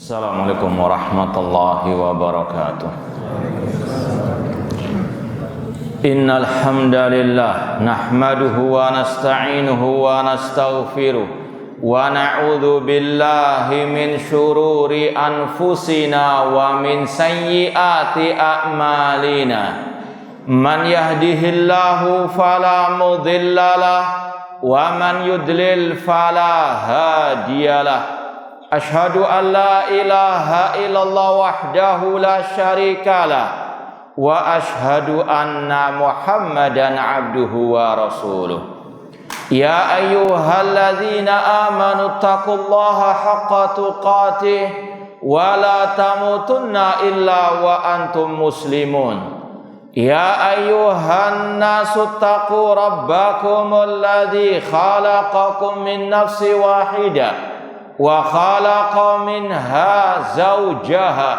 Assalamualaikum warahmatullahi wabarakatuh. Innal hamdalillah nahmaduhu wa nasta'inuhu wa nastaghfiruh wa na'udzu billahi min syururi anfusina wa min sayyiati a'malina. Man yahdihillahu fala mudhillalah wa man yudlil fala hadiyalah. Ashhadu an la ilaha illallah wahdahu la syarikalah wa ashhadu anna Muhammadan abduhu wa rasuluh. Ya ayyuhalladzina amanu taqullaha haqqa tuqatih wa la tamutunna illa wa antum muslimun. Ya ayyuhan nasu taqu rabbakumul ladzi khalaqakum min nafsin wahidah wa khalaqa minha zawjaha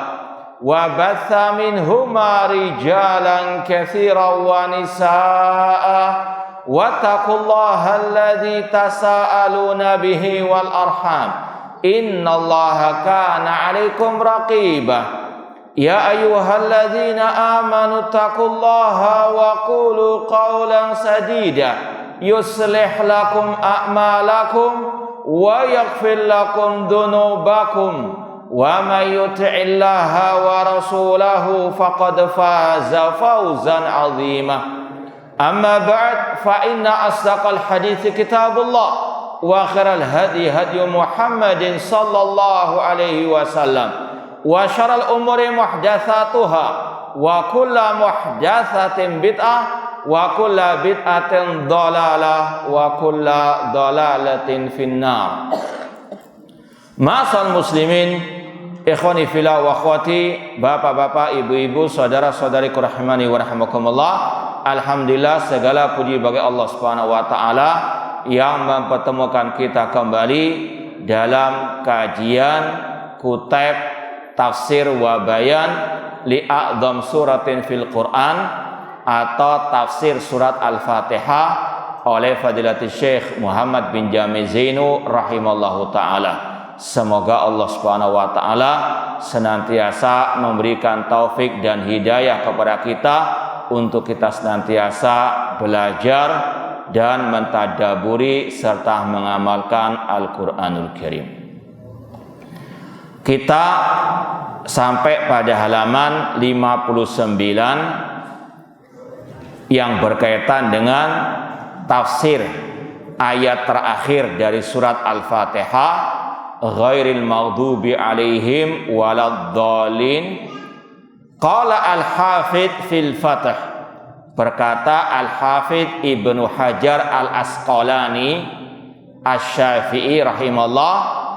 wa batha minhuma rijalan katsiran wa nisaa'a wattaqullaha alladzi tasaaluna bihi wal arham innallaha kana 'alaikum raqiba. Ya ayyuhalladzina amanu taqullaha wa qulu qawlan sadida yuslih lakum a'malakum wa yaghfir lakum dhunubakum wa may yuti'illaha wa rasulahu faqad faza fawzan 'azima. Amma ba'd, fa inna asdaqal hadithi kitabullah wa khairal hadi hadi Muhammadin sallallahu alaihi wasallam wa syarrul umuri muhdatsatuha wa kullu muhdatsatin bid'ah wa kulla bid'atin dhalalah wa kulla dhalalatin finnar. Ma'asal muslimin, ikhwani fillah wa akhwati, bapak-bapak, ibu-ibu, saudara-saudari rahimani wa rahimakumullah. Alhamdulillah, segala puji bagi Allah Subhanahu wa taala yang mempertemukan kita kembali dalam kajian Kutab Tafsir wa Bayan li a'dzam suratin fil Quran atau tafsir surat Al-Fatihah oleh Fadilatul Syekh Muhammad bin Jamil Zainu rahimallahu ta'ala. Semoga Allah subhanahu wa ta'ala senantiasa memberikan taufik dan hidayah kepada kita untuk kita senantiasa belajar dan mentadaburi serta mengamalkan Al-Quranul Karim. Kita sampai pada halaman 59 yang berkaitan dengan tafsir ayat terakhir dari surat Al-Fatihah, ghairil maghdubi alaihim waladdallin. Qala al-Hafidz fil Fath, berkata Al-Hafidz Ibnu Hajar Al-Asqalani Asy-Syafi'i rahimahullah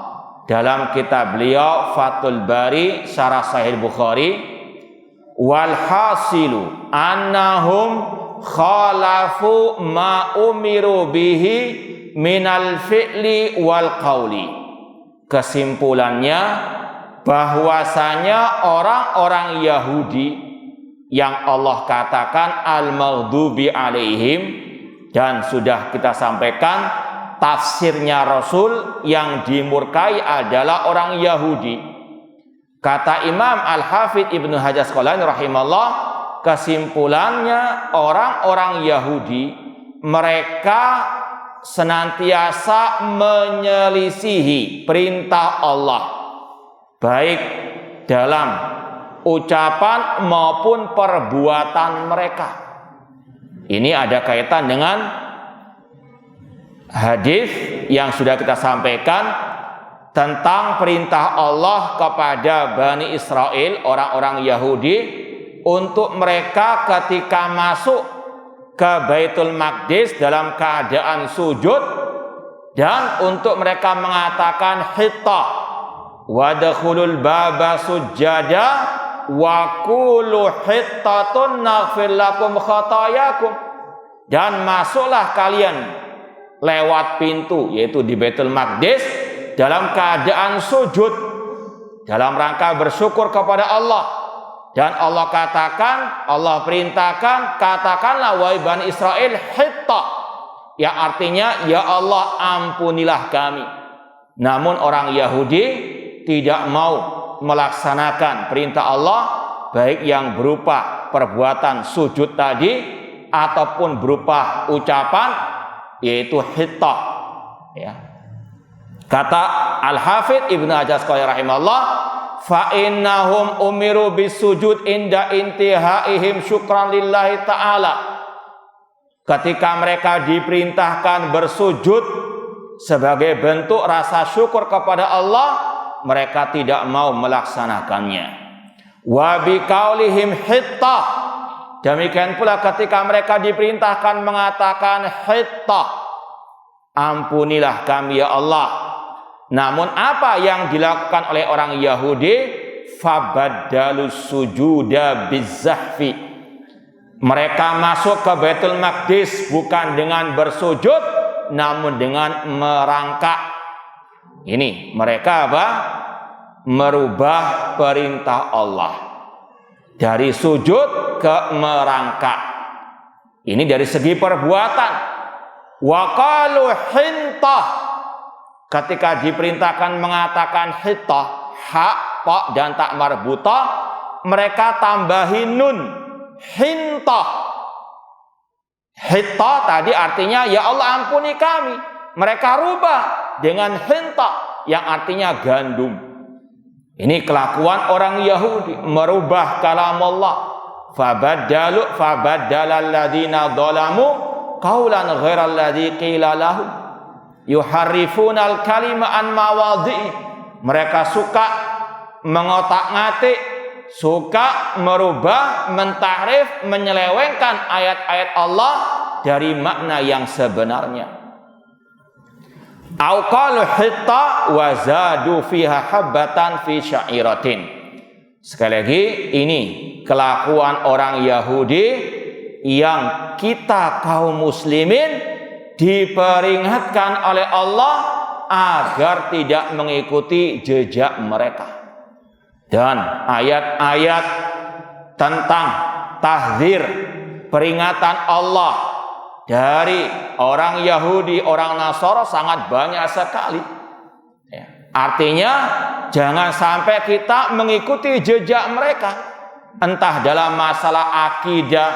dalam kitab beliau Fathul Bari Syarah Sahih Bukhari, wal hasilu annahum khalafu ma umiru bihi minal fi'li wal qawli. Kesimpulannya bahwasanya orang-orang Yahudi yang Allah katakan al-maghdubi alaihim, dan sudah kita sampaikan tafsirnya Rasul yang dimurkai adalah orang Yahudi. Kata Imam Al-Hafidz Ibnu Hajar Asqalani rahimahullah, kesimpulannya orang-orang Yahudi mereka senantiasa menyelisihi perintah Allah baik dalam ucapan maupun perbuatan mereka. Ini ada kaitan dengan hadis yang sudah kita sampaikan tentang perintah Allah kepada Bani Israel, orang-orang Yahudi, untuk mereka ketika masuk ke Baitul Maqdis dalam keadaan sujud, dan untuk mereka mengatakan hitta wadkhulul baba sujada wa qulu hittatun naghfir lakum khatayakum, dan masuklah kalian lewat pintu, yaitu di Baitul Maqdis, dalam keadaan sujud dalam rangka bersyukur kepada Allah. Dan Allah katakan, Allah perintahkan, katakanlah wahai Bani Israel hitta, yang artinya ya Allah ampunilah kami. Namun orang Yahudi tidak mau melaksanakan perintah Allah, baik yang berupa perbuatan sujud tadi ataupun berupa ucapan, yaitu hittah. Ya. Kata Al-Hafidz Ibnu Al-Asqalani rahimahullah, fa innahum umiru bisujud inda intihaihim syukran lillahi ta'ala. Ketika mereka diperintahkan bersujud sebagai bentuk rasa syukur kepada Allah, mereka tidak mau melaksanakannya. Wa biqaulihim hittah, demikian pula ketika mereka diperintahkan mengatakan hittah, ampunilah kami ya Allah. Namun apa yang dilakukan oleh orang Yahudi? Fabaddalus sujuda bizzahfi. Mereka masuk ke Baitul Maqdis bukan dengan bersujud, namun dengan merangkak. Ini mereka apa? Merubah perintah Allah dari sujud ke merangkak. Ini dari segi perbuatan. Wa qalu hintah, ketika diperintahkan mengatakan hittah, ha, ta dan tak marbutah, mereka tambahin nun, hintah. Hittah tadi artinya ya Allah ampuni kami. Mereka rubah dengan hintah yang artinya gandum. Ini kelakuan orang Yahudi, merubah kalam Allah. Fabaddalal ladzina dzalamu qaulan ghairal ladzi qila lahum yuharrifunal kalima an mawadhi'i. Mereka suka mengotak-ngatik, suka merubah, mentahrif, menyelewengkan ayat-ayat Allah dari makna yang sebenarnya. Au qalu hitta wa zadu fiha habbatan fi sya'iratin. Sekali lagi, ini kelakuan orang Yahudi yang kita kaum muslimin diperingatkan oleh Allah agar tidak mengikuti jejak mereka. Dan ayat-ayat tentang tahdzir, peringatan Allah dari orang Yahudi, orang Nasara sangat banyak sekali. Ya. Artinya jangan sampai kita mengikuti jejak mereka, entah dalam masalah akidah,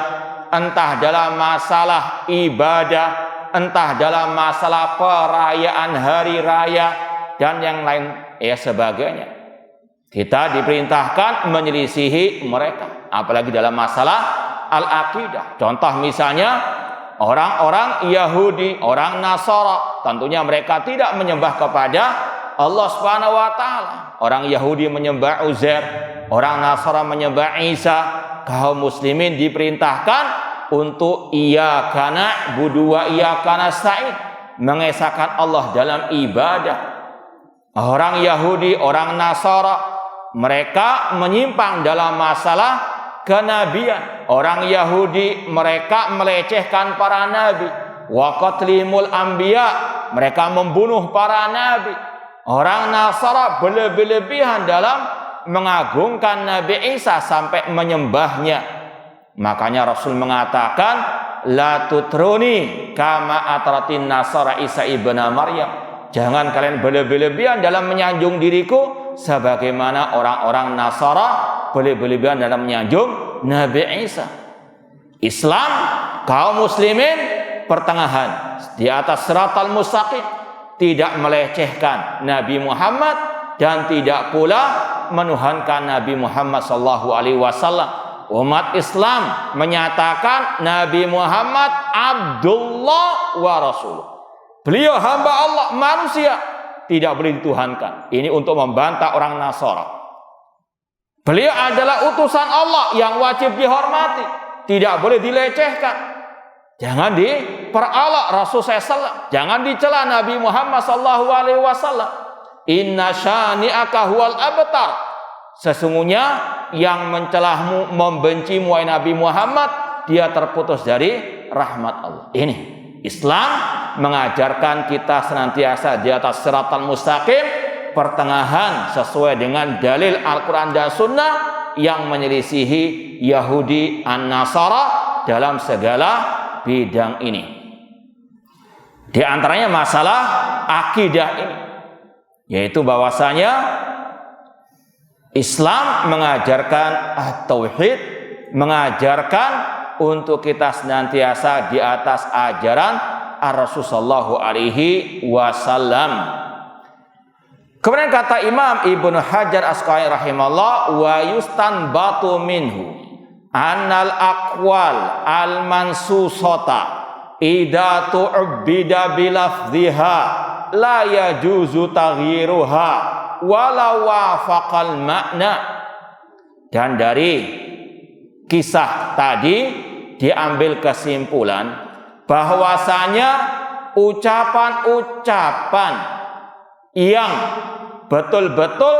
entah dalam masalah ibadah, entah dalam masalah perayaan hari raya dan yang lain sebagainya. Kita diperintahkan menyelisihi mereka, apalagi dalam masalah al-aqidah. Contoh misalnya orang-orang Yahudi, orang Nasara, tentunya mereka tidak menyembah kepada Allah Subhanahu wa taala. Orang Yahudi menyembah Uzair, orang Nasara menyembah Isa. Kaum muslimin diperintahkan untuk iyyaka na'budu wa iyyaka nasta'in, mengesahkan Allah dalam ibadah. Orang Yahudi, orang Nasara, mereka menyimpang dalam masalah kenabian. Orang Yahudi mereka melecehkan para nabi. Wa qatlimul anbiya, mereka membunuh para nabi. Orang Nasara berlebih-lebihan dalam mengagungkan Nabi Isa sampai menyembahnya. Makanya Rasul mengatakan, la tutruni kama atratin Nasara Isa ibn Maryam. Jangan kalian berlebih-lebihan dalam menyanjung diriku sebagaimana orang-orang Nasara berlebih-lebihan dalam menyanjung Nabi Isa. Islam, kaum muslimin pertengahan di atas siratal mustaqim, tidak melecehkan Nabi Muhammad dan tidak pula menuhankan Nabi Muhammad sallallahu alaihi wasallam. Umat Islam menyatakan Nabi Muhammad Abdullah wa Rasul. Beliau hamba Allah, manusia, tidak boleh dituhankan. Ini untuk membantah orang Nasara. Beliau adalah utusan Allah yang wajib dihormati, tidak boleh dilecehkan. Jangan diperolok Rasul SAW, jangan dicela Nabi Muhammad sallallahu alaihi wasallam. Inna syani'aka huwal abtar. Sesungguhnya yang mencelahmu, membencimu wahai Nabi Muhammad, dia terputus dari rahmat Allah. Ini Islam mengajarkan kita senantiasa di atas siratal mustaqim, pertengahan sesuai dengan dalil Al-Quran dan Sunnah, yang menyelisihi Yahudi an-Nasara dalam segala bidang ini. Di antaranya masalah akidah ini, yaitu bahwasanya Islam mengajarkan at-tauhid, mengajarkan untuk kita senantiasa di atas ajaran Rasul sallallahu alaihi wasallam. Kemudian kata Imam Ibnu Hajar Asqalani rahimahullah, wa yustanbatu minhu annal aqwal al mansusata idza tu'bida bilafdhiha la yajuzu taghyiruha walau wafaqal makna. Dan dari kisah tadi diambil kesimpulan bahwasanya ucapan-ucapan yang betul-betul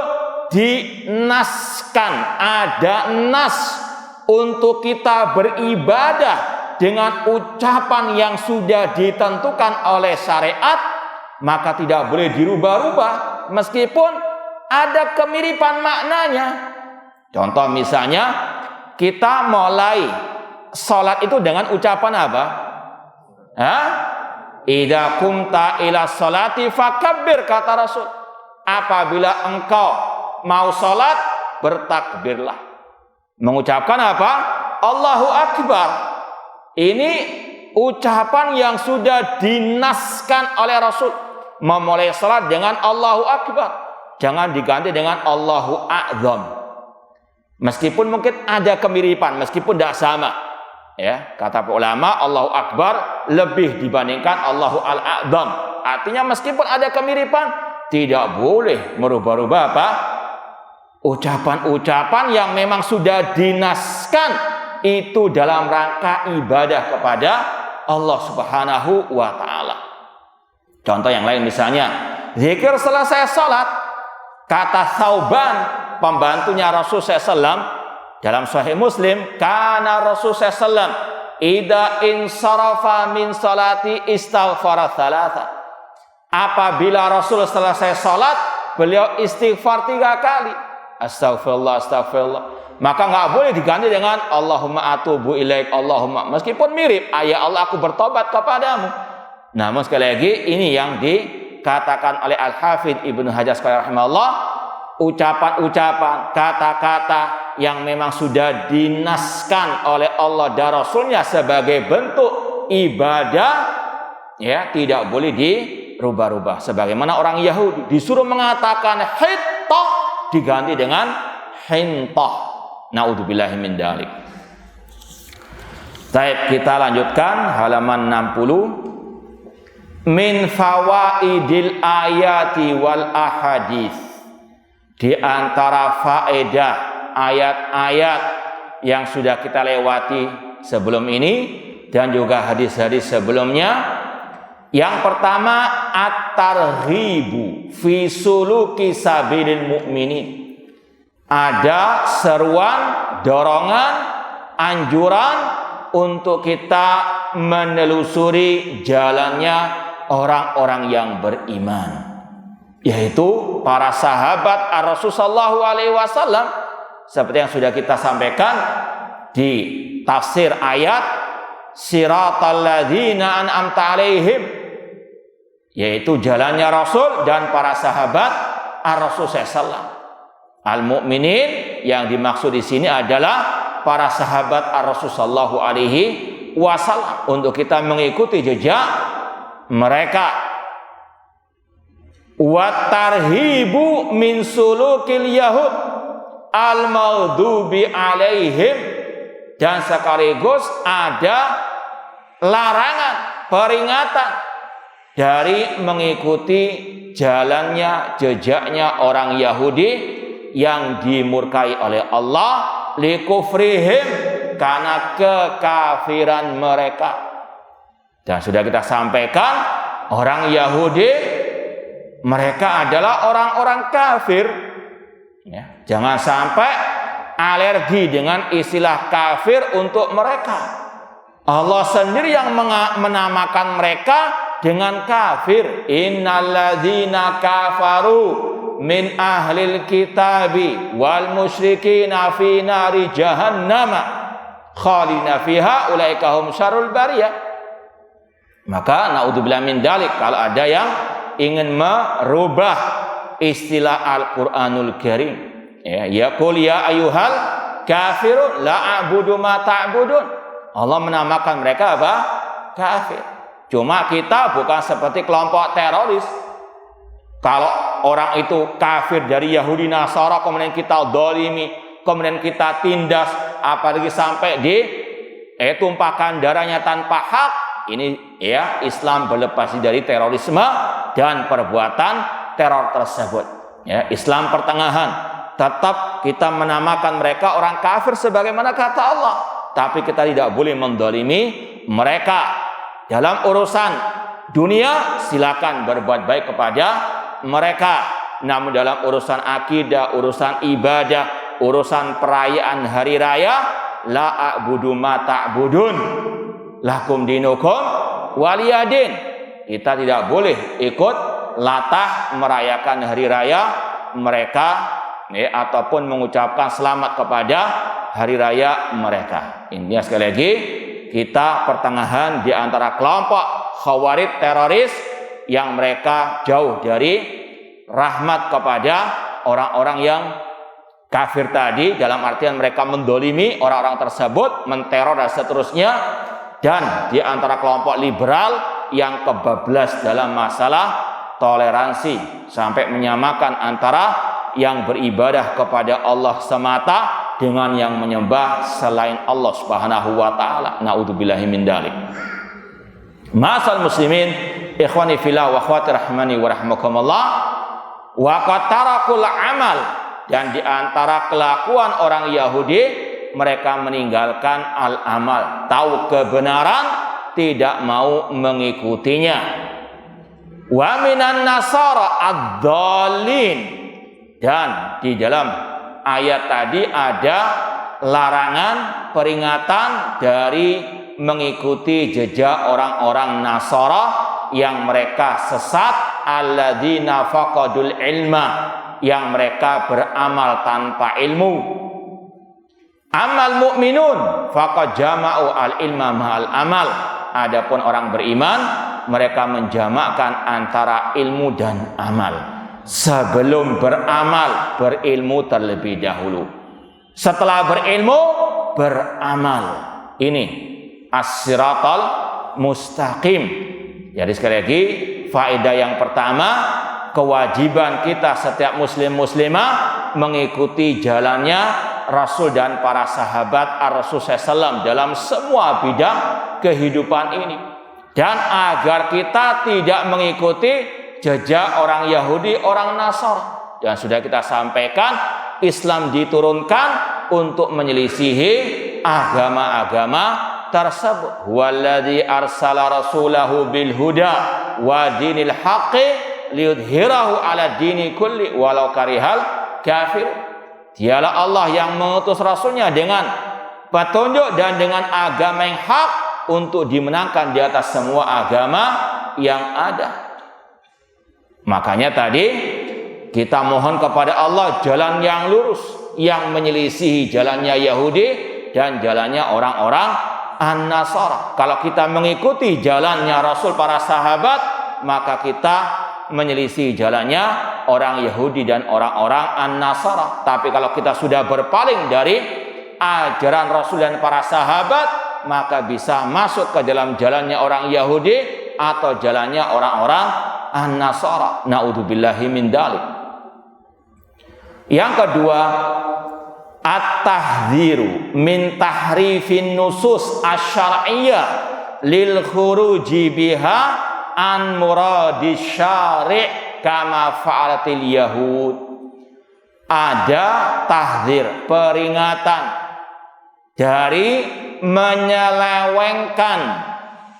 dinaskan, ada nas untuk kita beribadah dengan ucapan yang sudah ditentukan oleh syariat, maka tidak boleh dirubah-rubah meskipun ada kemiripan maknanya. Contoh misalnya kita mulai sholat itu dengan ucapan apa? Idza qumta ila sholati fakabbir, kata Rasul. Apabila engkau mau sholat, bertakbirlah. Mengucapkan apa? Allahu Akbar. Ini ucapan yang sudah dinaskan oleh Rasul. Memulai sholat dengan Allahu Akbar, jangan diganti dengan Allahu A'zam. Meskipun mungkin ada kemiripan, meskipun tidak sama. Ya, kata ulama, Allahu Akbar lebih dibandingkan Allahu Al-A'zam. Artinya meskipun ada kemiripan, tidak boleh merubah-rubah apa? Ucapan-ucapan yang memang sudah dinaskan itu dalam rangka ibadah kepada Allah Subhanahu wa taala. Contoh yang lain misalnya, zikir selesai salat, kata Thauban, pembantunya Rasul SAW, dalam Sahih Muslim, kana Rasul SAW idza insarafa min salati istaghfara thalatha. Apabila Rasul selesai salat, beliau istighfar 3 kali. Astagfirullah, astagfirullah. Maka nggak boleh diganti dengan Allahumma atubu ilaik, Allahumma. Meskipun mirip, ya Allah aku bertobat kepadamu. Namun sekali lagi ini yang dikatakan oleh Al-Hafidz Ibnu Hajar Asqalani rahimahullah, ucapan-ucapan, kata-kata yang memang sudah dinaskan oleh Allah dan Rasulnya sebagai bentuk ibadah, ya tidak boleh dirubah-rubah. Sebagaimana orang Yahudi disuruh mengatakan hittah, diganti dengan hintah. Naudzubillahi min dzalik. Baik, kita lanjutkan halaman 60. Min fawaidil ayati wal ahadits. Di antara faedah ayat-ayat yang sudah kita lewati sebelum ini dan juga hadis-hadis sebelumnya, yang pertama at-targhibu fi suluki sabilil mu'minin. Ada seruan, dorongan, anjuran untuk kita menelusuri jalannya orang-orang yang beriman, yaitu para sahabat Rasul sallallahu alaihi wasallam. Seperti yang sudah kita sampaikan di tafsir ayat siratal ladzina an'amta alaihim, yaitu jalannya Rasul dan para sahabat Rasul sallallahu. Al-mu'minin yang dimaksud di sini adalah para sahabat Rasul sallallahu alaihi wasallam, untuk kita mengikuti jejak mereka. Wa tarhibu min sulukil yahud al-maghdubi alaihim, dan sekaligus ada larangan, peringatan dari mengikuti jalannya, jejaknya orang Yahudi yang dimurkai oleh Allah, likufrihim, karena kekafiran mereka. Dan sudah kita sampaikan, orang Yahudi mereka adalah orang-orang kafir. Ya, jangan sampai alergi dengan istilah kafir untuk mereka. Allah sendiri yang menamakan mereka dengan kafir. Innalladzina kafaru min ahlil kitabi wal musyrikina fi nari jahannama khalina fiha ulaika hum syarrul bariyah. Maka naudzubillah min dalik, kalau ada yang ingin merubah istilah Al-Quranul Karim, Ya qul ya ayyuhal kafirun la a'budu ma ta'budun. Allah menamakan mereka apa? Kafir. Cuma kita bukan seperti kelompok teroris. Kalau orang itu kafir dari Yahudi Nasara, kemudian kita dolimi, kemudian kita tindas, apalagi sampai tumpahkan darahnya tanpa hak, ini ya Islam berlepas dari terorisme dan perbuatan teror tersebut. Ya, Islam pertengahan, tetap kita menamakan mereka orang kafir sebagaimana kata Allah, tapi kita tidak boleh mendolimi mereka. Dalam urusan dunia silakan berbuat baik kepada mereka, namun dalam urusan akidah, urusan ibadah, urusan perayaan hari raya, la a'budu ma ta'budun lakum dinukum waliyadin. Kita tidak boleh ikut latah merayakan hari raya mereka, ataupun mengucapkan selamat kepada hari raya mereka. Ini sekali lagi, kita pertengahan di antara kelompok khawarij teroris yang mereka jauh dari rahmat kepada orang-orang yang kafir tadi, dalam artian mereka mendolimi orang-orang tersebut, menteror dan seterusnya. Dan di antara kelompok liberal yang kebablas dalam masalah toleransi, sampai menyamakan antara yang beribadah kepada Allah semata dengan yang menyembah selain Allah Subhanahu wa taala. Naudzubillahi min dzalik. Ma'asal muslimin, ikhwani fillah wa akhwati rahmani wa rahmakumullah, wa qatarakul amal, dan di antara kelakuan orang Yahudi, mereka meninggalkan al-amal, tahu kebenaran, tidak mau mengikutinya. Wa minan nasara ad-dallin, dan di dalam ayat tadi ada larangan, peringatan dari mengikuti jejak orang-orang Nasara yang mereka sesat, alladzina faqadul ilma, yang mereka beramal tanpa ilmu. Amal mu'minun faqad jama'u al-ilma ma'al amal. Adapun orang beriman, mereka menjamakkan antara ilmu dan amal. Sebelum beramal, berilmu terlebih dahulu. Setelah berilmu, beramal. Ini as-siratal mustaqim. Jadi sekali lagi, faedah yang pertama, kewajiban kita setiap muslim muslimah mengikuti jalannya Rasul dan para sahabat Ar-Rasul SAW dalam semua bidang kehidupan ini. Dan agar kita tidak mengikuti jejak orang Yahudi, orang Nasara. Dan sudah kita sampaikan, Islam diturunkan untuk menyelisihi agama-agama tersebut. Walladzi arsala rasulahu bil huda wa dinil haqqi liyudhhirahu ala dini kulli walau karihal kafir. Dialah Allah yang mengutus rasulnya dengan petunjuk dan dengan agama yang hak untuk dimenangkan di atas semua agama yang ada. Makanya tadi kita mohon kepada Allah jalan yang lurus, yang menyelisihi jalannya Yahudi dan jalannya orang-orang An-Nasara. Kalau kita mengikuti jalannya Rasul para sahabat, maka kita menyelisih jalannya orang Yahudi dan orang-orang An-Nasara. Tapi kalau kita sudah berpaling dari ajaran Rasul dan para sahabat, maka bisa masuk ke dalam jalannya orang Yahudi atau jalannya orang-orang An-Nasara. Naudzubillahi min dzalik. Yang kedua, at-tahdhiru min tahrifin nusus asy-syar'iyyah lil khuruji biha an muradis syari' kama fa'alatil yahud. Ada tahdzir, peringatan dari menyelewengkan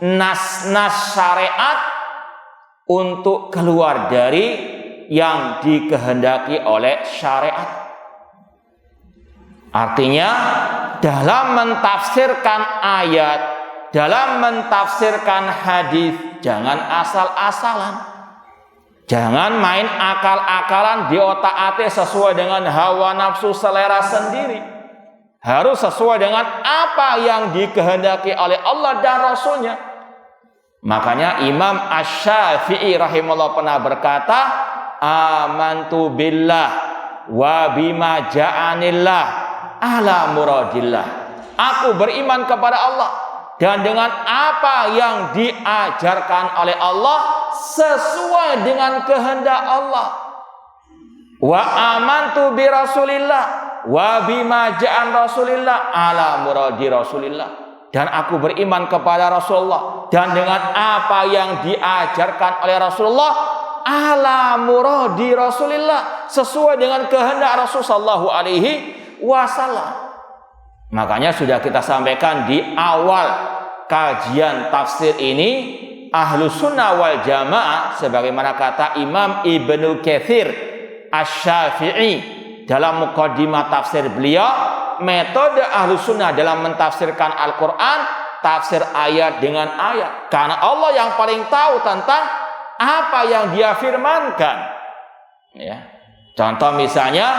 nas-nas syariat untuk keluar dari yang dikehendaki oleh syariat. Artinya dalam mentafsirkan ayat, dalam mentafsirkan hadis, jangan asal-asalan. Jangan main akal-akalan di otak-atik sesuai dengan hawa nafsu selera sendiri. Harus sesuai dengan apa yang dikehendaki oleh Allah dan Rasulnya. Makanya Imam Asy-Syafi'i rahimahullah pernah berkata, amantu billah wa bima ja'anillah ala muradillah. Aku beriman kepada Allah dan dengan apa yang diajarkan oleh Allah sesuai dengan kehendak Allah. Wa amantu bi Rasulillah wa bima ja'an Rasulillah ala muradi Rasulillah. Dan aku beriman kepada Rasulullah dan dengan apa yang diajarkan oleh Rasulullah ala muradi Rasulillah, sesuai dengan kehendak Rasul sallallahu alaihi wasallam. Makanya sudah kita sampaikan di awal kajian tafsir ini, Ahlus Sunnah wal Jamaah sebagaimana kata Imam Ibnu Katsir Asy-Syafi'i dalam muqaddimah tafsir beliau, metode Ahlus Sunnah dalam mentafsirkan Al-Quran, tafsir ayat dengan ayat. Karena Allah yang paling tahu tentang apa yang Dia firmankan. Ya. Contoh misalnya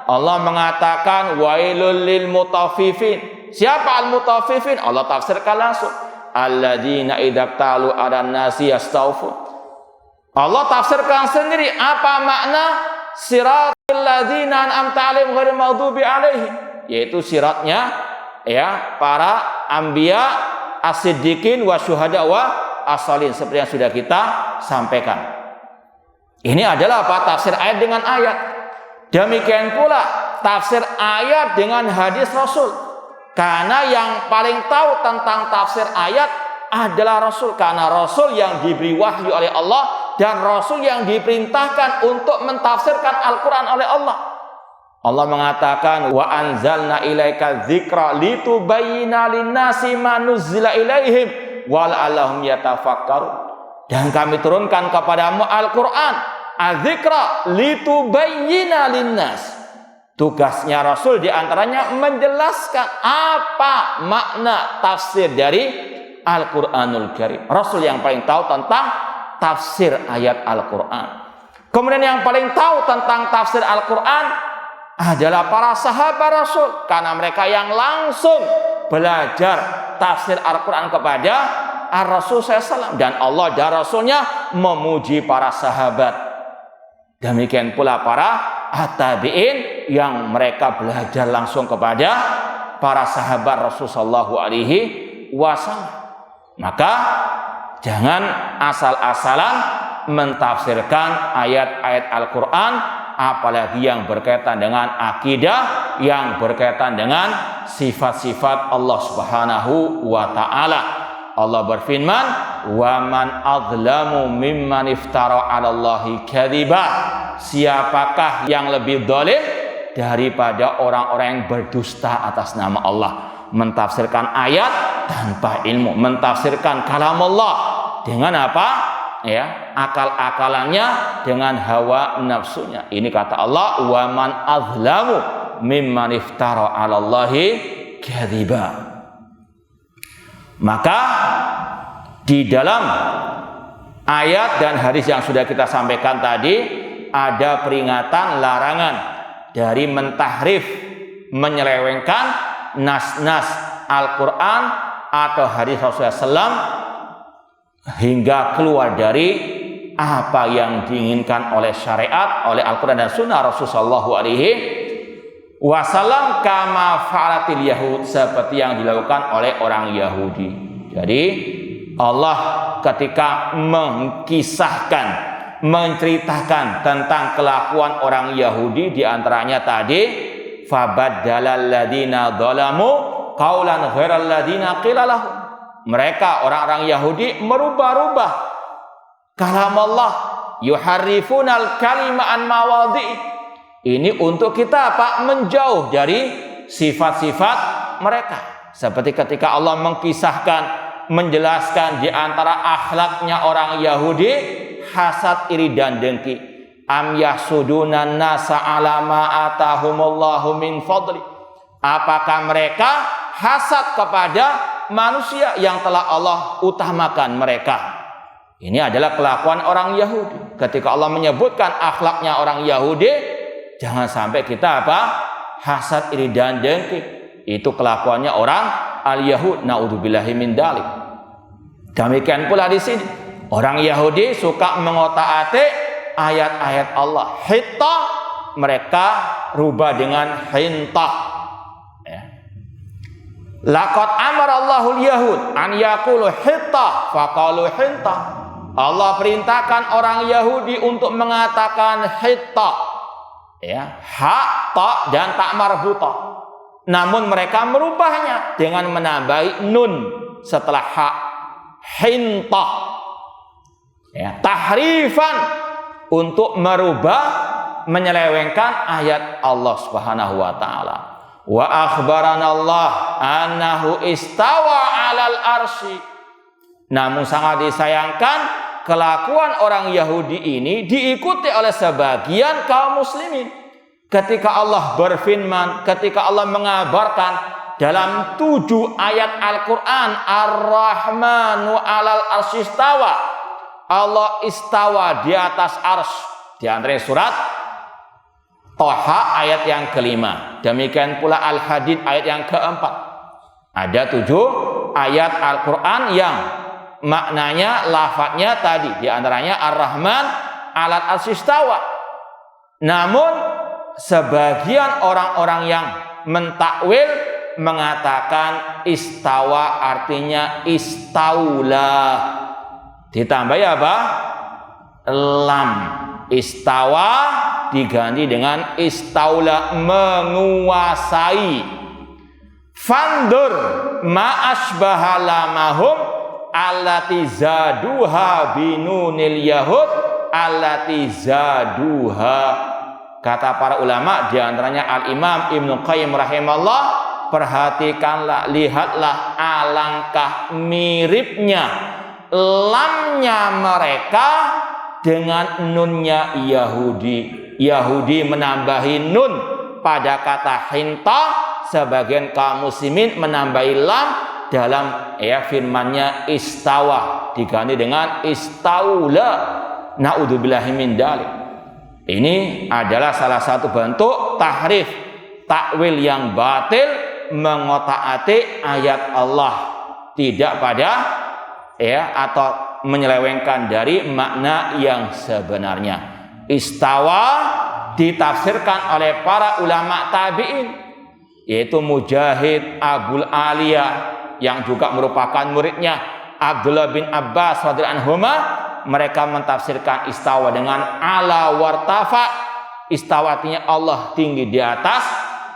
Allah mengatakan wailul lil mutaffifin. Siapa al-mutaffifin? Allah tafsirkan langsung. Alladzina idza talu 'alan nasi yastawfun. Allah tafsirkan sendiri apa makna siratal ladzina an'amta 'alaihim ghairil maghdubi 'alaihim, yaitu siratnya ya para anbiya, as-siddiqin wa syuhada wa as-salihin, seperti yang sudah kita sampaikan. Ini adalah apa? Tafsir ayat dengan ayat. Demikian pula tafsir ayat dengan hadis Rasul. Karena yang paling tahu tentang tafsir ayat adalah Rasul, karena Rasul yang diberi wahyu oleh Allah dan Rasul yang diperintahkan untuk mentafsirkan Al-Quran oleh Allah. Allah mengatakan wa anzalna ilaika dzikra litubayyina linnasi ma nuzzila ilaihim wa la'allahum yatafakkarun. Dan kami turunkan kepadamu Al-Quran adzikra litubayyina linnas. Tugasnya Rasul diantaranya menjelaskan apa makna tafsir dari Al-Quranul Karim. Rasul yang paling tahu tentang tafsir ayat Al-Quran. Kemudian yang paling tahu tentang tafsir Al-Quran adalah para sahabat Rasul, karena mereka yang langsung belajar tafsir Al-Quran kepada Rasul SAW, dan Allah dan Rasulnya memuji para sahabat. Demikian pula para tabi'in yang mereka belajar langsung kepada para sahabat Rasul sallallahu alaihi wasallam. Maka jangan asal-asalan mentafsirkan ayat-ayat Al-Quran, apalagi yang berkaitan dengan akidah, yang berkaitan dengan sifat-sifat Allah Subhanahu wa ta'ala. Allah berfirman, "Wa man adzlamu mimman iftara 'alallahi kadhiba." Siapakah yang lebih zalim daripada orang-orang yang berdusta atas nama Allah, mentafsirkan ayat tanpa ilmu, mentafsirkan kalam Allah dengan apa? Ya, akal-akalannya, dengan hawa nafsunya. Ini kata Allah, "Wa man adzlamu mimman iftara 'alallahi kadhiba." Maka di dalam ayat dan hadis yang sudah kita sampaikan tadi ada peringatan larangan dari mentahrif, menyelewengkan nas-nas Al-Quran atau hadis Rasulullah SAW hingga keluar dari apa yang diinginkan oleh syariat, oleh Al-Quran dan Sunnah Rasulullah Shallallahu Alaihi Wasallam, kama fa'alatil Yahud, seperti yang dilakukan oleh orang Yahudi. Jadi Allah ketika mengkisahkan, menceritakan tentang kelakuan orang Yahudi, diantaranya tadi fabaddalal ladina dzalamu qaulan ghairal ladina qila lahum. Mereka orang-orang Yahudi merubah-rubah kalam Allah, yuharrifunal kalima an mawadhi. Ini untuk kita apa? Menjauh dari sifat-sifat mereka. Seperti ketika Allah mengkisahkan, menjelaskan di antara akhlaknya orang Yahudi hasad, iri dan dengki. Am yahsudunan nasa ala ma atahumullahu min fadli. Apakah mereka hasad kepada manusia yang telah Allah utamakan mereka? Ini adalah kelakuan orang Yahudi. Ketika Allah menyebutkan akhlaknya orang Yahudi, jangan sampai kita apa? Hasad, iri dan dengki. Itu kelakuannya orang al-Yahud. Naudzubillahi min dzalik. Demikian pula di sini. Orang Yahudi suka mengotak-atik ayat-ayat Allah. Hitta mereka rubah dengan hintah. Ya. Laqad amarallahu al-yahud an yaqulu hittah faqalu hintah. Allah perintahkan orang Yahudi untuk mengatakan hittah. Ya, ha, ta dan tak marbutah. Namun mereka merubahnya dengan menambahi nun setelah ha, hintah. Ya, tahrifan, untuk merubah, menyelewengkan ayat Allah Subhanahu wa taala. Wa akhbarana Allah annahu istawa 'alal arsy. Namun sangat disayangkan kelakuan orang Yahudi ini diikuti oleh sebagian kaum muslimin. Ketika Allah berfirman, ketika Allah mengabarkan dalam 7 ayat Al-Quran, Ar-Rahmanu 'alal arsy istawa, Allah istawa di atas ars. Di antara surat Toha ayat yang kelima, demikian pula Al-Hadid ayat yang keempat. Ada 7 ayat Al-Quran yang maknanya, lafadznya tadi, di antaranya Ar-Rahman 'alal arsy istawa. Namun sebagian orang-orang yang mentakwil mengatakan istawa artinya istaula. Ditambah apa? Lam. Istawa diganti dengan istaula, menguasai. Fandur ma asbaha lamahum allati zaduha binunil yahud allati zaduha. Kata para ulama, diantaranya Al-Imam Ibnu Qayyim rahimahullah, perhatikanlah, lihatlah alangkah miripnya lamnya mereka dengan nunnya Yahudi. Yahudi menambahi nun pada kata hintah, sebagian kaum muslimin menambahi lam dalam firmannya istawa diganti dengan istaula. Naudzubillahi min dzalik. Ini adalah salah satu bentuk tahrif, takwil yang batil, mengotak-atik ayat Allah, tidak pada atau menyelewengkan dari makna yang sebenarnya. Istawa ditafsirkan oleh para ulama tabi'in, yaitu Mujahid, Abul Aliyah yang juga merupakan muridnya Abdullah bin Abbas radhiyallahu anhuma. Mereka mentafsirkan istawa dengan ala wartafa. Istawa artinya Allah tinggi di atas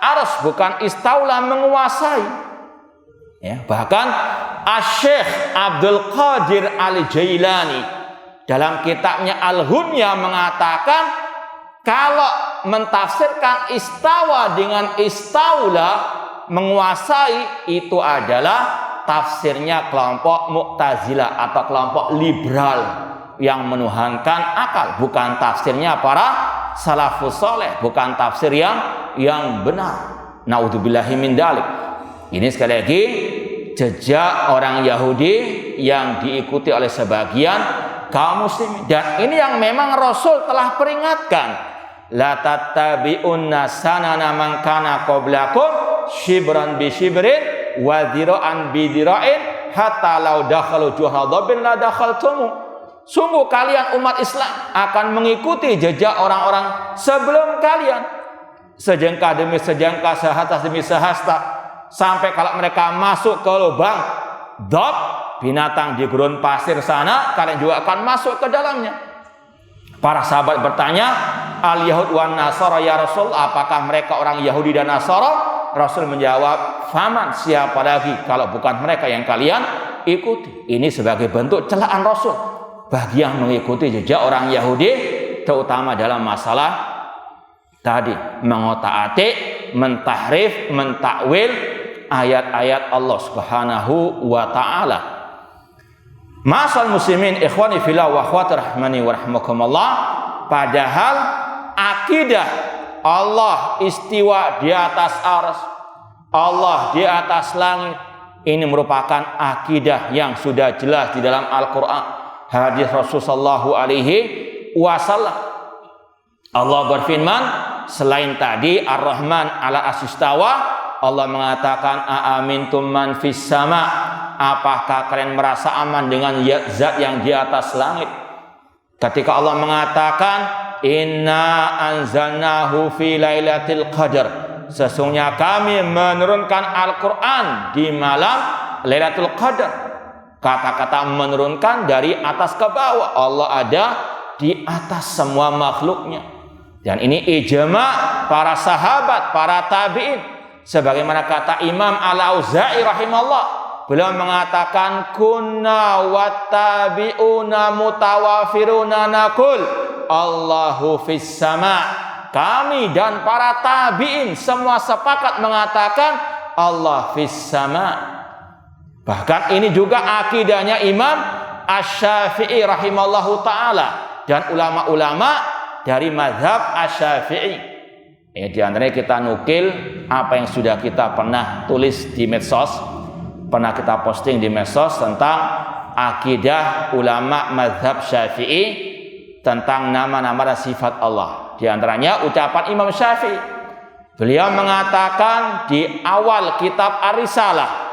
arsy, bukan istaula, menguasai. Ya, bahkan Asy-Syaikh Abdul Qadir Al-Jailani dalam kitabnya Al-Hunya mengatakan, kalau mentafsirkan istawa dengan istaula, menguasai, itu adalah tafsirnya kelompok Mu'tazilah atau kelompok liberal yang menuhankan akal, bukan tafsirnya para salafus saleh, bukan tafsir yang benar. Naudzubillahi min dzalik. Ini sekali lagi jejak orang Yahudi yang diikuti oleh sebagian kaum muslimin, dan ini yang memang Rasul telah peringatkan, la tattabi'unna sanana man kana qablakum shibran bi shibrin wa dhira'an bi dhira'in hatta law dakhalu juhadabin la dakhaltumu. Sungguh kalian umat Islam akan mengikuti jejak orang-orang sebelum kalian, sejengkal demi sejengkal, sehasta demi sehasta, sampai kalau mereka masuk ke lubang dab binatang di gurun pasir sana, kalian juga akan masuk ke dalamnya. Para sahabat bertanya, al-Yahud wan Nasara ya Rasul, apakah mereka orang Yahudi dan Nasara? Rasul menjawab, faman, siapa lagi kalau bukan mereka yang kalian ikuti. Ini sebagai bentuk celaan Rasul bagi yang mengikuti jejak orang Yahudi, terutama dalam masalah tadi, mengotak-atik, mentahrif, mentakwil ayat-ayat Allah Subhanahu wa taala. Masal muslimin ikhwani fillah wa akhwati rahmani wa rahmakumullah, padahal akidah Allah istiwa di atas arsy, Allah di atas langit, ini merupakan akidah yang sudah jelas di dalam Al-Qur'an, hadis Rasulullah sallallahu alaihi wasallam. Allah berfirman, selain tadi Ar-Rahman ala asistawa, Allah mengatakan aamintum man fis sama, apakah kalian merasa aman dengan zat yang di atas langit? Ketika Allah mengatakan inna anzalnahu fi lailatul qadar. Sesungguhnya kami menurunkan Al-Quran di malam Lailatul Qadar. Kata-kata menurunkan dari atas ke bawah. Allah ada di atas semua makhluknya. Dan ini ijma' para sahabat, para tabi'in. Sebagaimana kata Imam Al-Auza'i rahimahullah, beliau mengatakan kunna wattabi'una mutawafiruna nakul Allahu fis sama'. Kami dan para tabi'in semua sepakat mengatakan Allah fis sama'. Bahkan ini juga akidahnya Imam Asy-Syafi'i rahimallahu ta'ala dan ulama-ulama dari mazhab Asy-Syafi'i. Di antaranya kita nukil apa yang sudah kita pernah tulis di medsos, pernah kita posting di medsos tentang akidah ulama mazhab Syafi'i tentang nama-nama dan sifat Allah. Di antaranya ucapan Imam Syafi'i. Beliau mengatakan di awal kitab Ar-Risalah,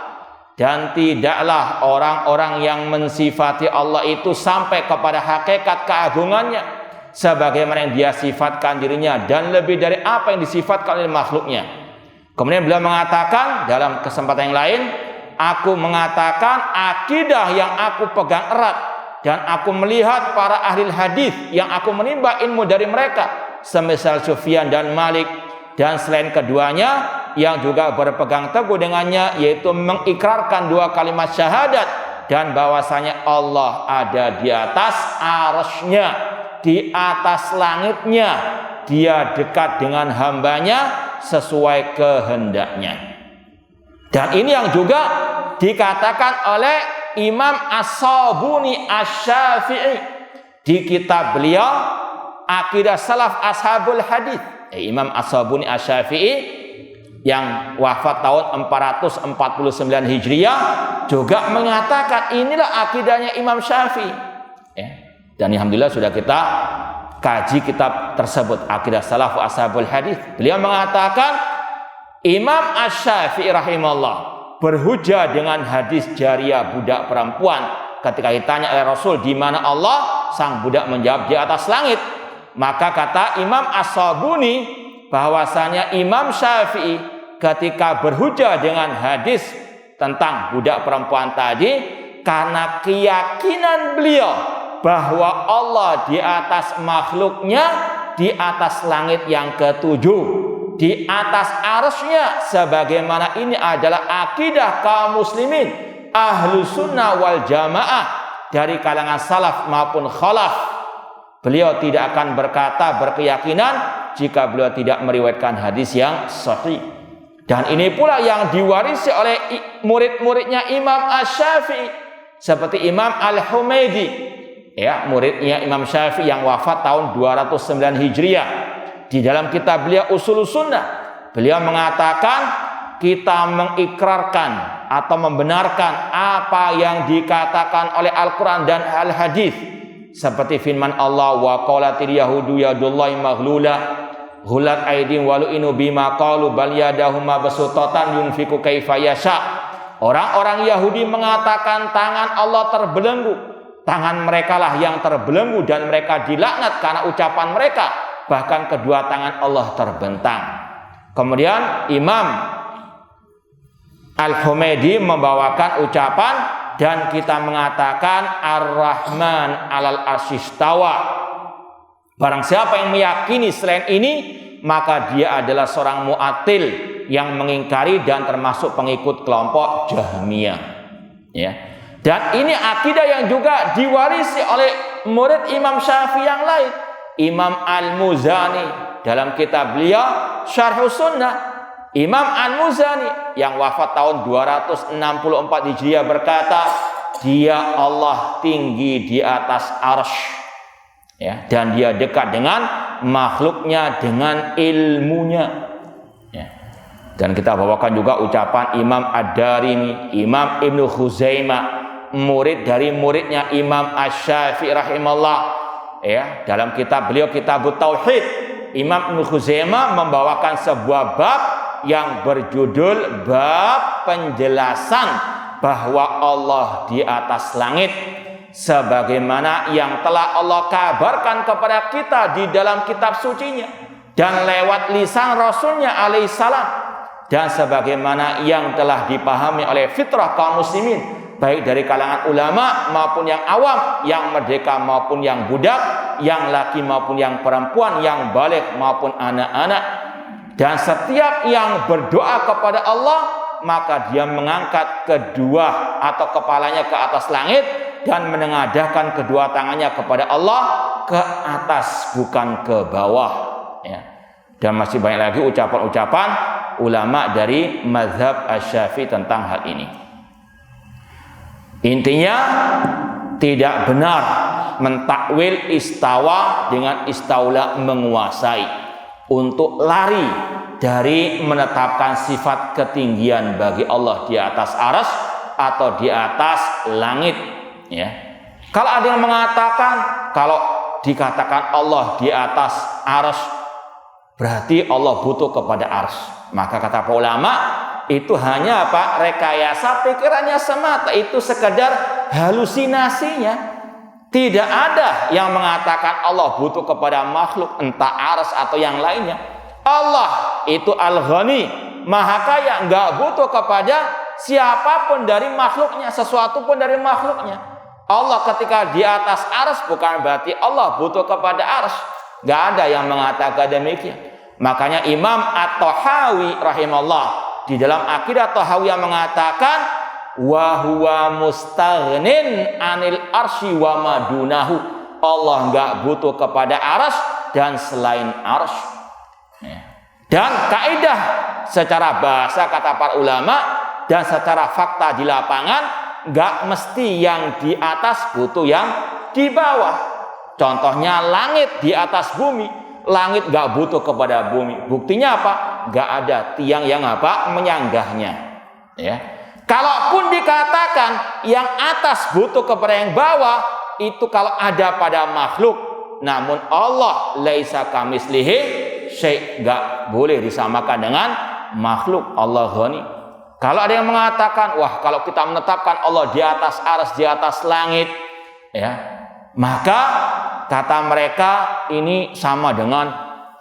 dan tidaklah orang-orang yang mensifati Allah itu sampai kepada hakikat keagungannya sebagaimana yang dia sifatkan dirinya dan lebih dari apa yang disifatkan oleh makhluknya. Kemudian beliau mengatakan dalam kesempatan yang lain, aku mengatakan akidah yang aku pegang erat dan aku melihat para ahli hadis yang aku menimba ilmu dari mereka semisal Sufyan dan Malik dan selain keduanya yang juga berpegang teguh dengannya, yaitu mengikrarkan dua kalimat syahadat dan bahwasanya Allah ada di atas arsy-Nya, di atas langitnya, dia dekat dengan hambanya sesuai kehendaknya. Dan ini yang juga dikatakan oleh Imam As-Sabuni Asy-Syafi'i di kitab beliau Aqidah Salaf Ashabul Hadis. Imam As-Sabuni Asy-Syafi'i yang wafat tahun 449 Hijriah juga mengatakan inilah akidahnya Imam Syafi'i. Dan alhamdulillah sudah kita kaji kitab tersebut, Aqidah Salaf Ashabul Hadis. Beliau mengatakan Imam Asy-Syafi'i rahimahullah berhujjah dengan hadis jariyah budak perempuan ketika ditanya oleh Rasul di mana Allah, sang budak menjawab di atas langit. Maka kata Imam As-Sabuni bahwasanya Imam Syafi'i ketika berhujjah dengan hadis tentang budak perempuan tadi karena keyakinan beliau bahwa Allah di atas makhluknya, di atas langit yang ketujuh, di atas arsy-Nya, sebagaimana ini adalah akidah kaum muslimin ahlu sunnah wal jamaah dari kalangan salaf maupun khalaf. Beliau tidak akan berkeyakinan jika beliau tidak meriwayatkan hadis yang sahih. Dan ini pula yang diwarisi oleh murid-muridnya Imam Asy-Syafi'i seperti Imam Al-Humaidi, muridnya Imam Syafi'i yang wafat tahun 209 Hijriah. Di dalam kitab beliau Ushulus Sunnah, beliau mengatakan kita mengikrarkan atau membenarkan apa yang dikatakan oleh Al-Quran dan Al-Hadis seperti firman Allah, wa qalatil yahudu yadullahi maghlulah ghulat aydin walu'inu bima qalu bal yadahu mabsutatan yunfiku kaifa yasha. Orang-orang Yahudi mengatakan tangan Allah terbelenggu. Tangan mereka lah yang terbelenggu dan mereka dilaknat karena ucapan mereka. Bahkan kedua tangan Allah terbentang. Kemudian Imam Al-Humaidi membawakan ucapan dan kita mengatakan Ar-Rahman 'alal arsy istawa. Barang siapa yang meyakini selain ini, maka dia adalah seorang mu'attil yang mengingkari dan termasuk pengikut kelompok Jahmiyah. Dan ini akidah yang juga diwarisi oleh murid Imam Syafi'i yang lain, Imam Al-Muzani dalam kitab beliau Syarhus Sunnah. Imam Al-Muzani yang wafat tahun 264 Hijriah berkata, dia Allah tinggi di atas arsy. Dan dia dekat dengan makhluknya dengan ilmunya. Dan kita bawakan juga ucapan Imam Ad-Darimi, Imam Ibnu Khuzaimah, murid dari muridnya Imam Asy-Syafi'i rahimahullah. Dalam kitab beliau Kitabut Tauhid, Imam Ibnu Khuzaimah membawakan sebuah bab yang berjudul bab penjelasan bahwa Allah di atas langit sebagaimana yang telah Allah kabarkan kepada kita di dalam kitab sucinya dan lewat lisan Rasulnya alaihissalam, dan sebagaimana yang telah dipahami oleh fitrah kaum muslimin, baik dari kalangan ulama maupun yang awam, yang merdeka maupun yang budak, yang laki maupun yang perempuan, yang baligh maupun anak-anak. Dan setiap yang berdoa kepada Allah, maka dia mengangkat kedua atau kepalanya ke atas langit dan menengadahkan kedua tangannya kepada Allah ke atas, bukan ke bawah, ya. Dan masih banyak lagi ucapan-ucapan ulama dari mazhab Asy-Syafi'i tentang hal ini. Intinya, tidak benar mentakwil istawa dengan istaula, menguasai, untuk lari dari menetapkan sifat ketinggian bagi Allah di atas arsy atau di atas langit, ya. Kalau ada yang mengatakan kalau dikatakan Allah di atas arsy berarti Allah butuh kepada arsy, maka kata para ulama itu hanya apa? Rekayasa pikirannya semata, itu sekedar halusinasinya. Tidak ada yang mengatakan Allah butuh kepada makhluk, entah arsy atau yang lainnya. Allah itu Al-Ghani, Maha Kaya, nggak butuh kepada siapapun dari makhluknya, sesuatu pun dari makhluknya. Allah ketika di atas arsy bukan berarti Allah butuh kepada arsy. Nggak ada yang mengatakan demikian. Makanya Imam At-Tahawi rahimahullah di dalam Aqidah Tahawiyah mengatakan, wa huwa mustaghnin anil arsy wa madunahu. Allah enggak butuh kepada arsy dan selain arsy. Dan kaidah secara bahasa kata para ulama dan secara fakta di lapangan, enggak mesti yang di atas butuh yang di bawah. Contohnya langit di atas bumi, langit enggak butuh kepada bumi. Buktinya apa? Enggak ada tiang yang apa? Menyanggahnya, ya. Kalaupun dikatakan yang atas butuh kepada yang bawah, itu kalau ada pada makhluk. Namun Allah laisa kamitslihi syai', enggak boleh disamakan dengan makhluk. Allah Ghani. Kalau ada yang mengatakan, wah kalau kita menetapkan Allah di atas arsy, di atas langit, ya, maka kata mereka ini sama dengan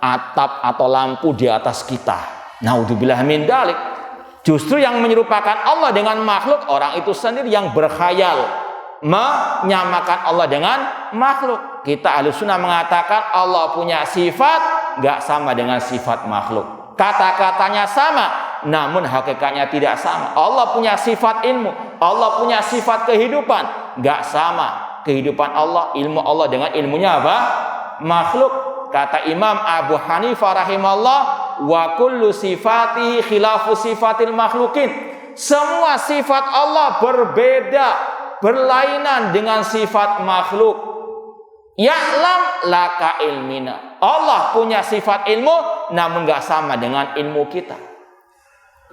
atap atau lampu di atas kita. Naudzubillah min dzalik. Justru yang menyerupakan Allah dengan makhluk, orang itu sendiri yang berkhayal menyamakan Allah dengan makhluk. Kita Ahlussunnah mengatakan Allah punya sifat nggak sama dengan sifat makhluk. Kata-katanya sama, namun hakikatnya tidak sama. Allah punya sifat ilmu, Allah punya sifat kehidupan, nggak sama kehidupan Allah, ilmu Allah dengan ilmunya apa? Makhluk. Kata Imam Abu Hanifah rahimahullah, wa kullu sifati khilafu sifatil makhlukin. Semua sifat Allah berbeda, berlainan dengan sifat makhluk. Ya'lam laka ilmina. Allah punya sifat ilmu, namun gak sama dengan ilmu kita.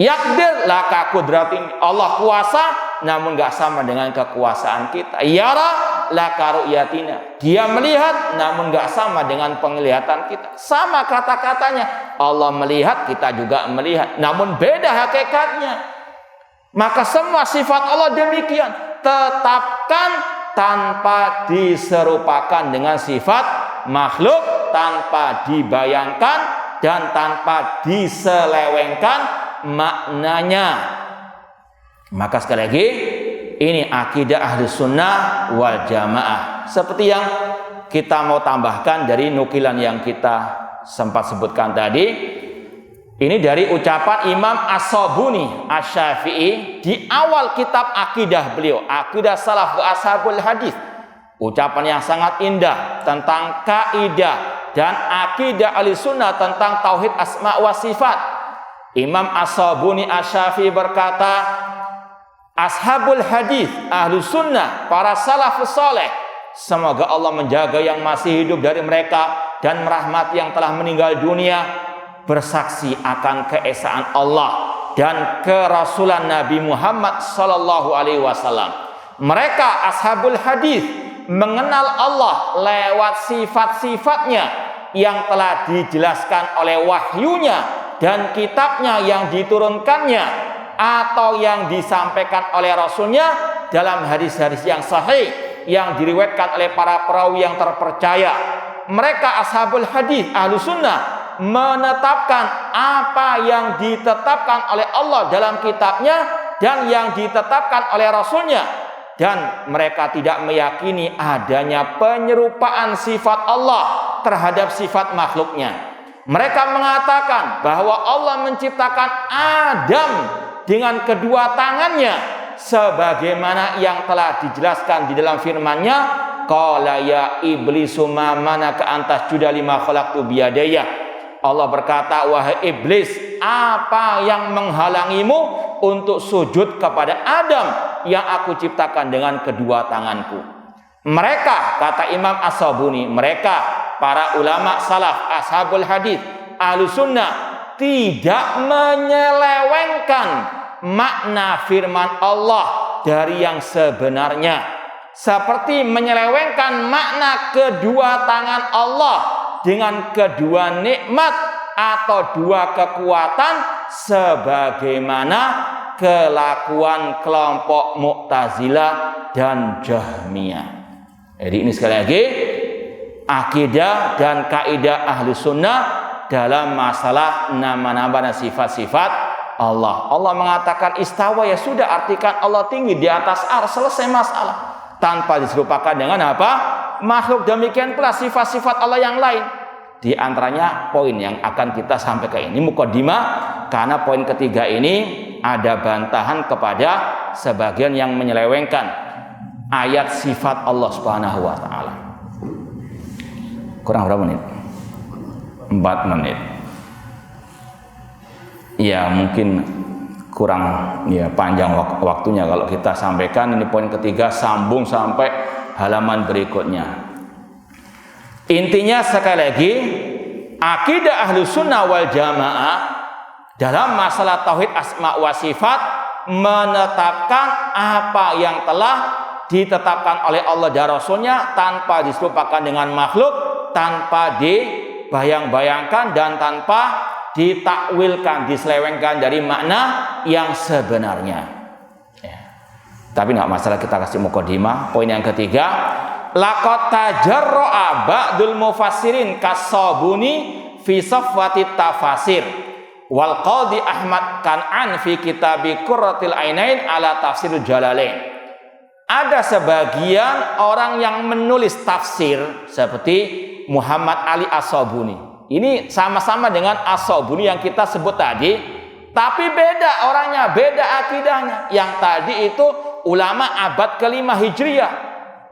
Yaqdir laka kudratin. Allah kuasa, namun gak sama dengan kekuasaan kita. Yara laka ru'yatina. Dia melihat, namun gak sama dengan penglihatan kita. Sama kata-katanya. Allah melihat, kita juga melihat, namun beda hakikatnya. Maka semua sifat Allah demikian. Tetapkan tanpa diserupakan dengan sifat makhluk, tanpa dibayangkan dan tanpa diselewengkan maknanya. Maka sekali lagi, ini akidah Ahlussunnah wal Jamaah. Seperti yang kita mau tambahkan dari nukilan yang kita sempat sebutkan tadi, ini dari ucapan Imam As-Sabuni Asy-Syafi'i di awal kitab akidah beliau, Aqidah Salaf wa Ashabul Hadis. Ucapan yang sangat indah tentang kaidah dan akidah Ahlussunnah tentang tauhid asma wa sifat. Imam As-Sabuni Asy-Syafi'i berkata, Ashabul Hadis, Ahlussunnah, para salafus saleh, semoga Allah menjaga yang masih hidup dari mereka dan merahmati yang telah meninggal dunia, bersaksi akan keesaan Allah dan kerasulan Nabi Muhammad sallallahu alaihi wasallam. Mereka Ashabul Hadis mengenal Allah lewat sifat-sifatnya yang telah dijelaskan oleh wahyunya dan kitabnya yang diturunkannya atau yang disampaikan oleh Rasulnya dalam hadis-hadis yang sahih yang diriwayatkan oleh para perawi yang terpercaya. Mereka ashabul hadis, ahlu sunnah, menetapkan apa yang ditetapkan oleh Allah dalam kitabnya dan yang ditetapkan oleh Rasulnya, dan mereka tidak meyakini adanya penyerupaan sifat Allah terhadap sifat makhluknya. Mereka mengatakan bahwa Allah menciptakan Adam dengan kedua tangannya, sebagaimana yang telah dijelaskan di dalam firman-Nya, qala ya iblisu ma manaka antas juda lima khalaqtu biyadaya. Allah berkata, wahai iblis, apa yang menghalangimu untuk sujud kepada Adam yang aku ciptakan dengan kedua tanganku? Mereka, kata Imam As-Sabuni, mereka para ulama salaf, ashabul hadis, ahlu sunnah, tidak menyelewengkan makna firman Allah dari yang sebenarnya, seperti menyelewengkan makna kedua tangan Allah dengan kedua nikmat atau dua kekuatan, sebagaimana kelakuan kelompok Mu'tazilah dan Jahmiyah. Jadi ini sekali lagi akidah dan kaidah ahli sunnah dalam masalah nama-nama dan sifat-sifat Allah. Allah mengatakan istawa, ya sudah, artikan Allah tinggi di atas ars, selesai masalah, tanpa diserupakan dengan apa? Makhluk. Demikian pula sifat-sifat Allah yang lain. Di antaranya poin yang akan kita sampaikan ini mukadimah, karena poin ketiga ini ada bantahan kepada sebagian yang menyelewengkan ayat sifat Allah Subhanahu wa taala. Kurang berapa menit? 4 menit. Ya mungkin kurang ya panjang waktunya kalau kita sampaikan ini poin ketiga, sambung sampai halaman berikutnya. Intinya sekali lagi, akidah ahlu sunnah wal jamaah dalam masalah tauhid asma wa sifat menetapkan apa yang telah ditetapkan oleh Allah dan Rasulnya tanpa diserupakan dengan makhluk, tanpa dibayang-bayangkan dan tanpa ditakwilkan, diselewengkan dari makna yang sebenarnya. Ya. Tapi nggak masalah, kita kasih mukadimah. Poin yang ketiga, laqad tajarra'a ba'dul mufassirin kas-Sabuni fi safwatit tafasir wal qadhi Ahmad Kan'an fi kitabi Qurratul Ainain ala tafsirul Jalalain. Ada sebagian orang yang menulis tafsir seperti Muhammad Ali As-Sabuni. Ini sama-sama dengan As-Sabuni yang kita sebut tadi, tapi beda orangnya, beda akidahnya. Yang tadi itu ulama abad ke-5 Hijriah.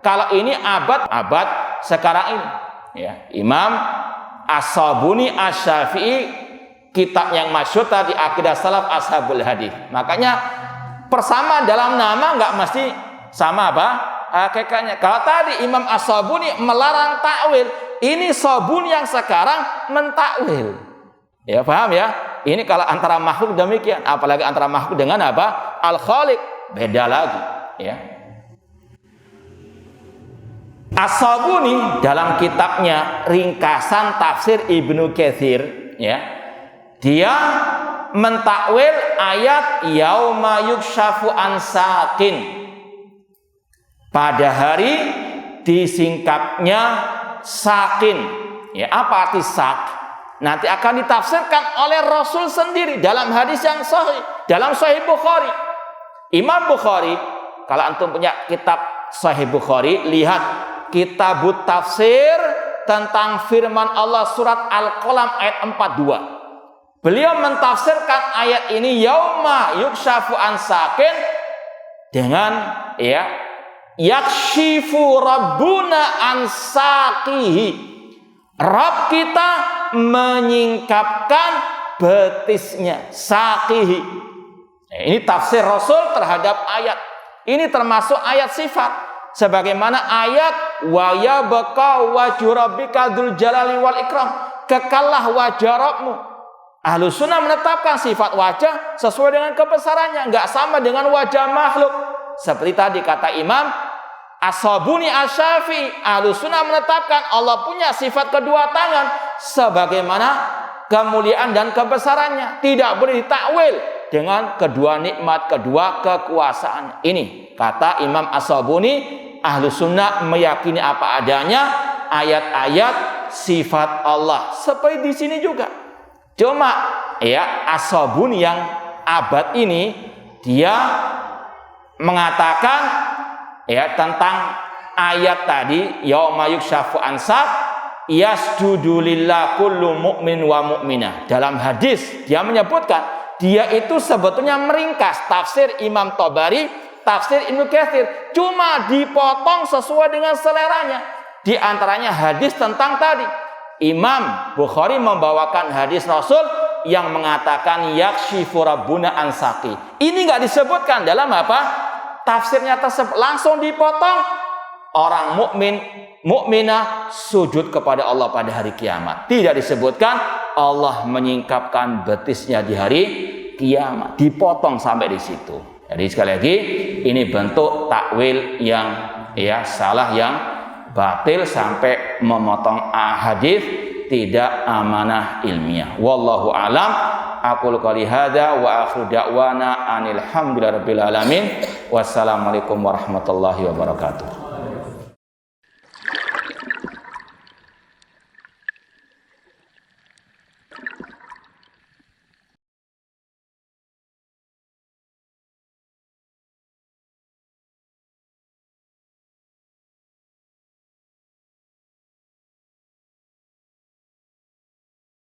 Kalau ini abad sekarang ini. Ya, Imam As-Sabuni Asy-Syafi'i, kitab yang masyhur tadi Aqidah Salaf Ashabul Hadis. Makanya persamaan dalam nama nggak mesti sama apa hakikatnya. Kalau tadi Imam As-Sabuni melarang takwil, ini Sabuni yang sekarang mentakwil. Ya, paham ya? Ini kalau antara makhluk demikian, apalagi antara makhluk dengan apa? Al-Khaliq, beda lagi, ya. As-Sabuni dalam kitabnya ringkasan tafsir Ibnu Katsir, ya, dia mentakwil ayat yauma yukshafu an saqin, pada hari disingkapnya sakin. Ya, apa arti sak? Nanti akan ditafsirkan oleh Rasul sendiri dalam hadis yang sahih, dalam Sahih Bukhari. Imam Bukhari, kalau antum punya kitab Sahih Bukhari, lihat Kitabut Tafsir tentang firman Allah surat Al-Qalam ayat 42. Beliau mentafsirkan ayat ini yauma yukshafu an sakin dengan ya yakshifu rabbuna an saqihi, Rabb kita menyingkapkan betisnya, saqihi. Ini tafsir Rasul terhadap ayat ini, termasuk ayat sifat, sebagaimana ayat wa yabqa wajhu rabbika dzul jalali wal ikram, kekallah wajah Rabbmu. Ahlus sunnah menetapkan sifat wajah sesuai dengan kebesarannya, enggak sama dengan wajah makhluk. Seperti tadi kata Imam As-Sabuni Asy-Syafi'i, Ahlus sunnah menetapkan Allah punya sifat kedua tangan sebagaimana kemuliaan dan kebesarannya, tidak boleh ditakwil dengan kedua nikmat, kedua kekuasaan. Ini kata Imam As-Sabuni Ahlus Sunnah meyakini apa adanya ayat-ayat sifat Allah. Seperti di sini juga. Cuma ya As-Sabuni yang abad ini dia mengatakan ya tentang ayat tadi yauma yukshafu an sak yasjudu lillah kullu mu'min wa mu'minah. Dalam hadis dia menyebutkan dia itu sebetulnya meringkas tafsir Imam Tabari, tafsir Ibnu Katsir, cuma dipotong sesuai dengan seleranya. Di antaranya hadis tentang tadi. Imam Bukhari membawakan hadis Rasul yang mengatakan yakshifu rabbuna ansaki. Ini nggak disebutkan dalam apa? Tafsirnya tersebut, langsung dipotong. Orang mukmin, mukminah sujud kepada Allah pada hari kiamat. Tidak disebutkan Allah menyingkapkan betisnya di hari kiamat. Dipotong sampai di situ. Jadi sekali lagi ini bentuk takwil yang ya salah, yang batil sampai memotong hadis, tidak amanah ilmiah. Wallahu alam. Aqulu qouli hadza wa akhiru da'wana anil hamdulillahi rabbil alamin. Wassalamualaikum warahmatullahi wabarakatuh.